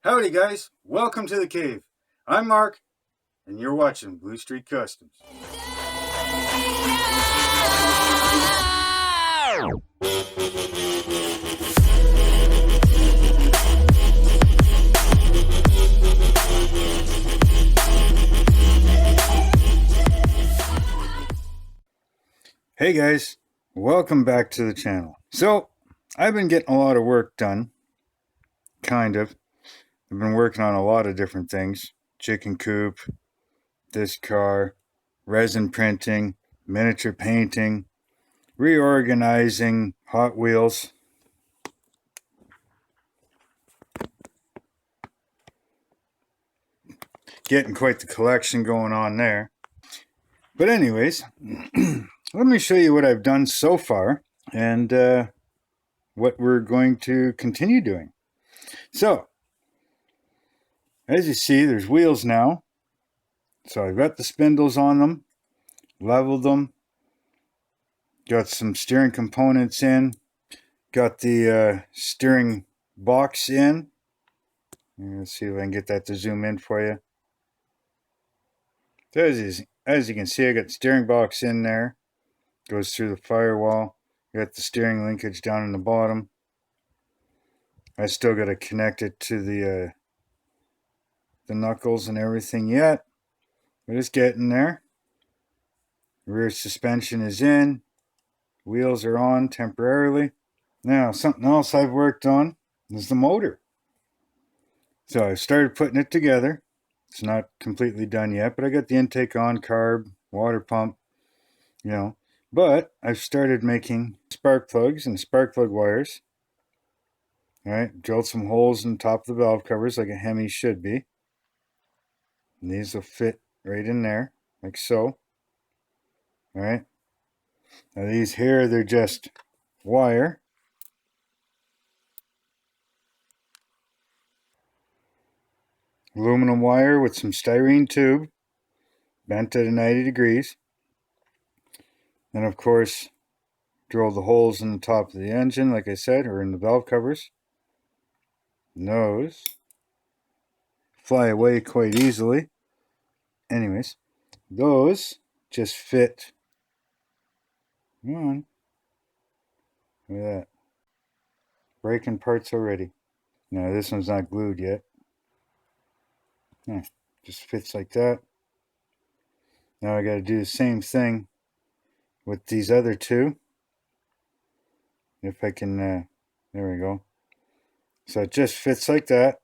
Howdy guys, welcome to the cave. I'm Mark, and you're watching Blue Street Customs. Hey guys, welcome back to the channel. So, I've been getting a lot of work done, kind of. I've been working on a lot of different things. Chicken coop, this car, resin printing, miniature painting, reorganizing Hot Wheels. Getting quite the collection going on there. But anyways, let me show you what I've done so far and what we're going to continue doing. So, as you see, there's wheels now. So I've got the spindles on them, leveled them, got some steering components in, got the steering box in. Let's see if I can get that to zoom in for you. So as you can see, I got the steering box in there. Goes through the firewall. Got the steering linkage down in the bottom. I still got to connect it to the knuckles and everything yet, but it's getting there. Rear suspension is in. Wheels are on temporarily. Now, something else I've worked on is the motor. So I started putting it together. It's not completely done yet, but I got the intake on, carb, water pump, But I've started making spark plugs and spark plug wires. All right, drilled some holes in the top of the valve covers like a Hemi should be. And these will fit right in there, like so. All right. Now these here, they're just wire. Aluminum wire with some styrene tube, bent at 90 degrees. And of course, drill the holes in the top of the engine, like I said, or in the valve covers. And those fly away quite easily. Anyways, those just fit. Come on. Look at that. Breaking parts already. Now this one's not glued yet. Just fits like that. Now I got to do the same thing with these other two. If I can, there we go. So it just fits like that.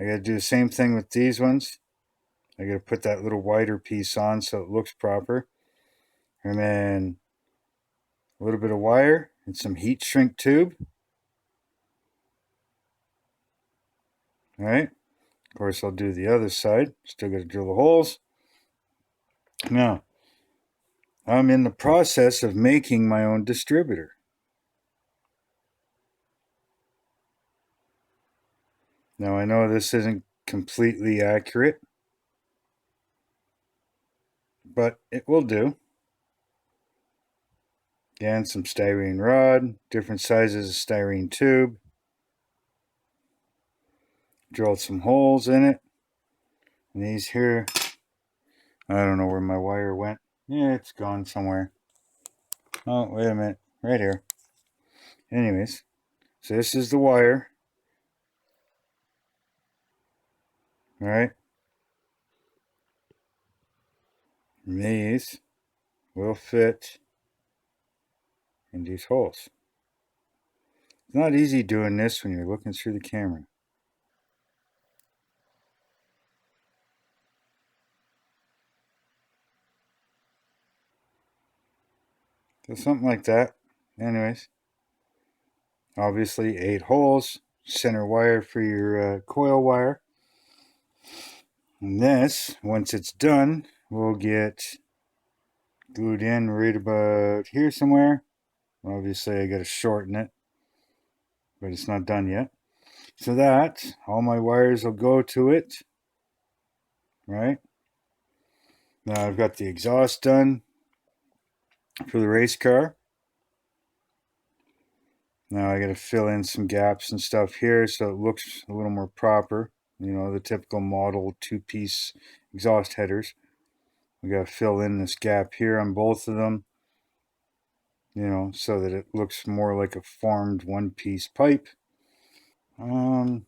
I got to do the same thing with these ones. I got to put that little wider piece on so it looks proper. And then a little bit of wire and some heat shrink tube. All right. Of course, I'll do the other side. Still got to drill the holes. Now, I'm in the process of making my own distributor. Now, I know this isn't completely accurate, but it will do. Again, some styrene rod, different sizes of styrene tube. Drilled some holes in it. And these here, I don't know where my wire went. Yeah, it's gone somewhere. Oh, wait a minute. Right here. Anyways, so this is the wire. All right. And these will fit in these holes. It's not easy doing this when you're looking through the camera. So something like that. Anyways, obviously 8 holes, center wire for your coil wire. And this, once it's done, will get glued in right about here somewhere. Obviously I got to shorten it, but it's not done yet. So that all my wires will go to it. Right. Now I've got the exhaust done for the race car. Now I got to fill in some gaps and stuff here so it looks a little more proper. You know, the typical model two-piece exhaust headers. We got to fill in this gap here on both of them, you know, so that it looks more like a formed one-piece pipe. Gotta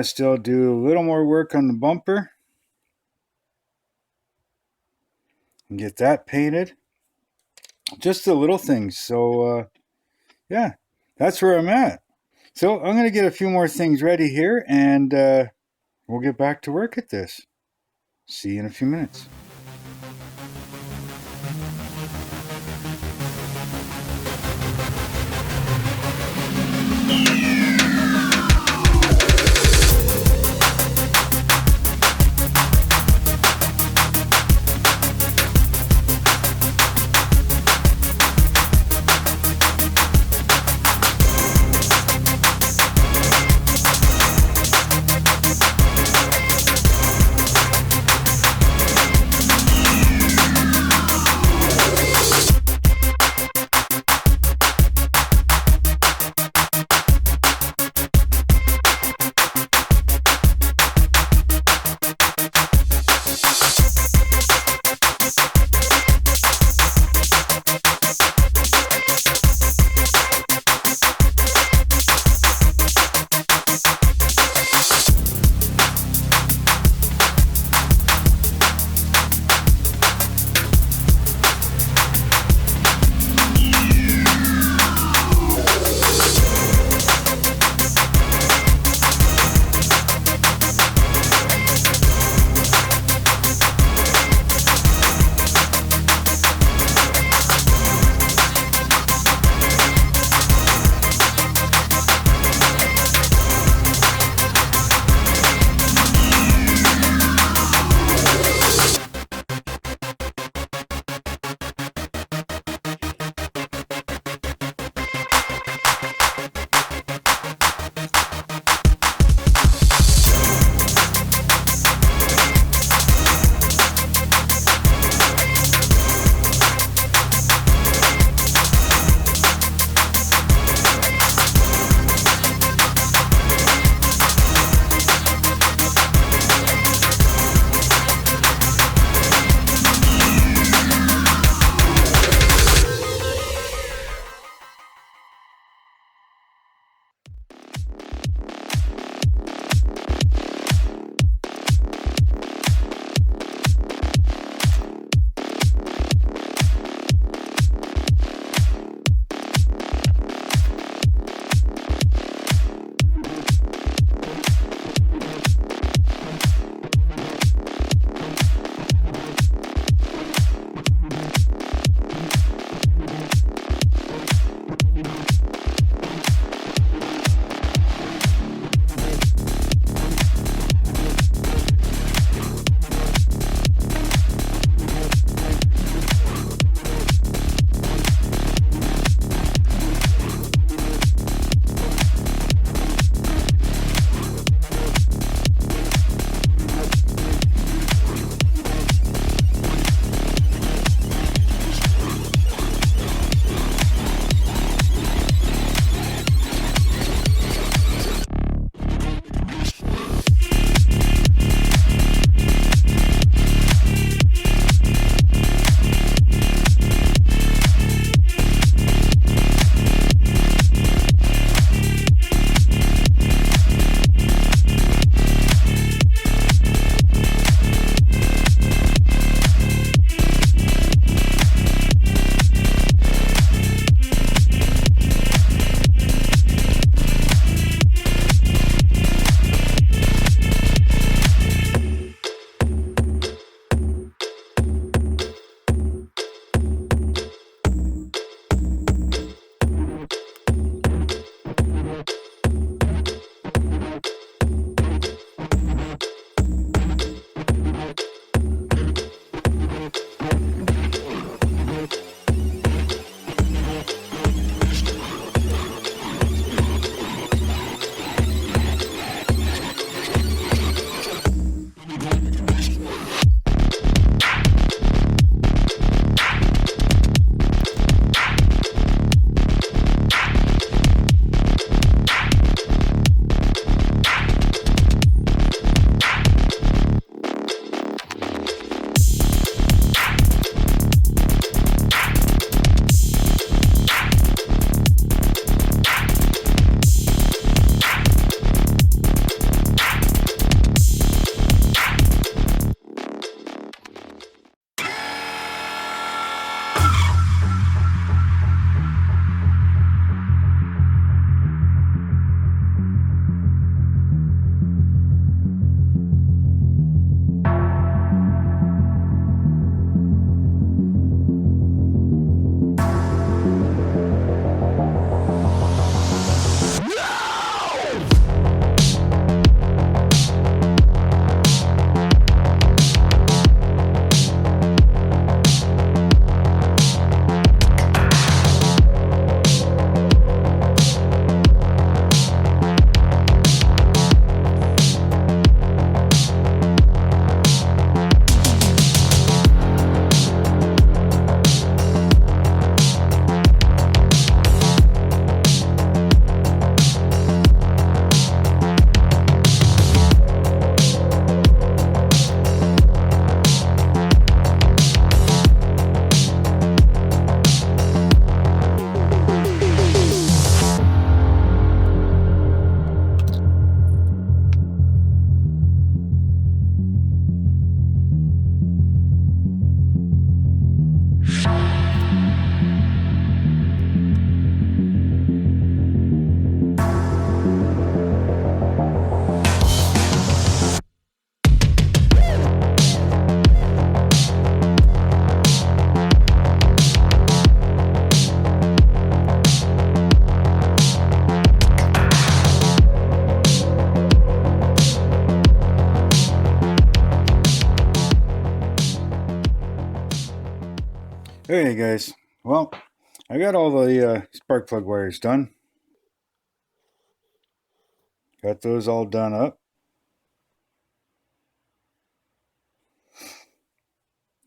still do a little more work on the bumper and get that painted. Just the little things. So, yeah, that's where I'm at. So I'm going to get a few more things ready here, and we'll get back to work at this. See you in a few minutes. Hey guys, well, I got all the spark plug wires done. Got those all done up.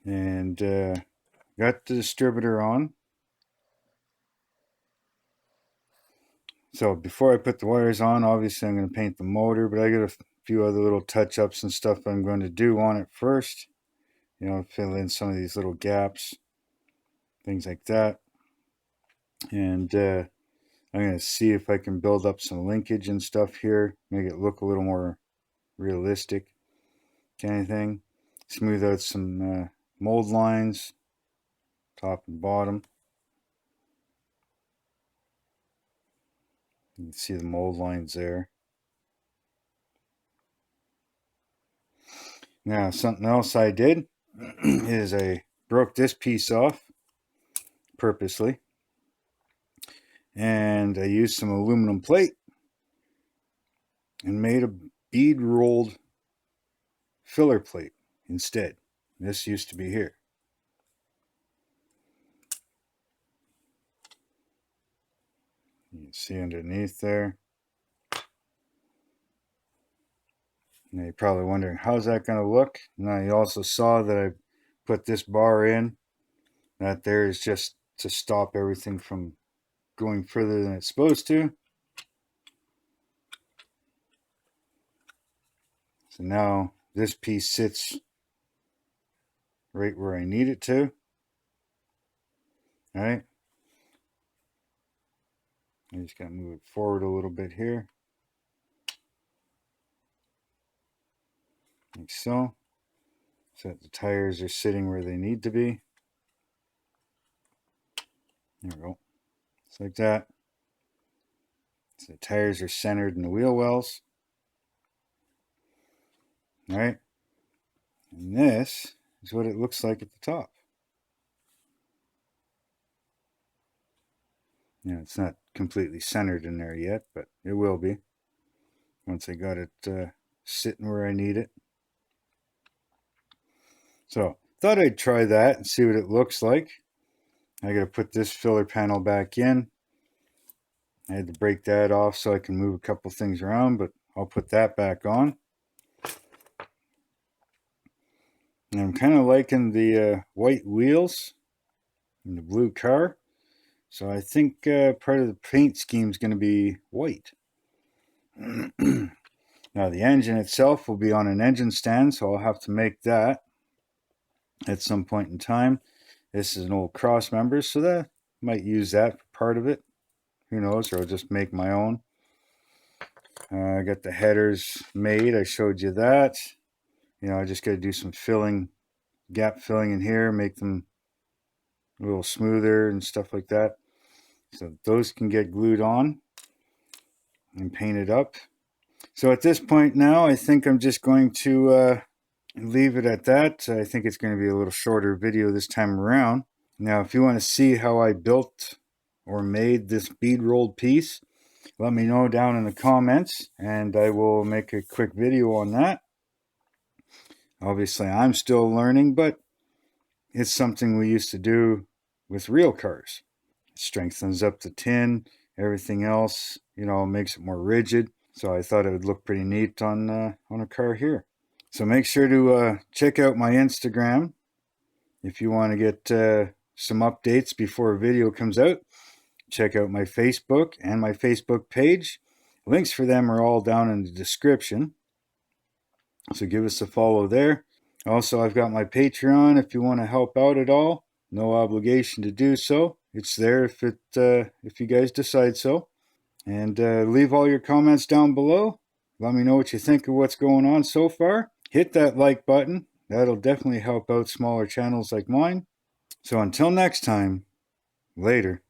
And got the distributor on. So before I put the wires on, obviously I'm going to paint the motor, but I got a few other little touch-ups and stuff I'm going to do on it first. You know, fill in some of these little gaps, things like that. And I'm going to see if I can build up some linkage and stuff here, make it look a little more realistic kind of thing. Smooth out some mold lines, top and bottom. You can see the mold lines there. Now, something else I did is I broke this piece off purposely, and I used some aluminum plate and made a bead rolled filler plate instead. This used to be here. You can see underneath there. Now you're probably wondering, how's that going to look? Now you also saw that I put this bar in. That there is just to stop everything from going further than it's supposed to. So now this piece sits right where I need it to. All right. I just got to move it forward a little bit here. Like so. So that the tires are sitting where they need to be. There we go. Just like that. So the tires are centered in the wheel wells. All right. And this is what it looks like at the top. Now it's not completely centered in there yet, but it will be once I got it sitting where I need it. So thought I'd try that and see what it looks like. I got to put this filler panel back in. I had to break that off so I can move a couple things around, but I'll put that back on. And I'm kind of liking the white wheels and the blue car. So I think part of the paint scheme is going to be white. Now the engine itself will be on an engine stand, so I'll have to make that at some point in time. This is an old cross member, so that I might use that for part of it. Who knows, or I'll just make my own. I got the headers made. I showed you that. You know, I just got to do some filling, gap filling in here, make them a little smoother and stuff like that. So those can get glued on and painted up. So at this point now, I think I'm just going to leave it at that. I think it's going to be a little shorter video this time around. Now, if you want to see how I built or made this bead rolled piece, let me know down in the comments and I will make a quick video on that. Obviously, I'm still learning, but it's something we used to do with real cars. It strengthens up the tin, everything else, you know, makes it more rigid. So I thought it would look pretty neat on a car here. So make sure to check out my Instagram if you want to get some updates before a video comes out. Check out my Facebook and my Facebook page. Links for them are all down in the description. So give us a follow there. Also, I've got my Patreon if you want to help out at all. No obligation to do so. It's there if you guys decide so. And leave all your comments down below. Let me know what you think of what's going on so far. Hit that like button. That'll definitely help out smaller channels like mine. So until next time, later.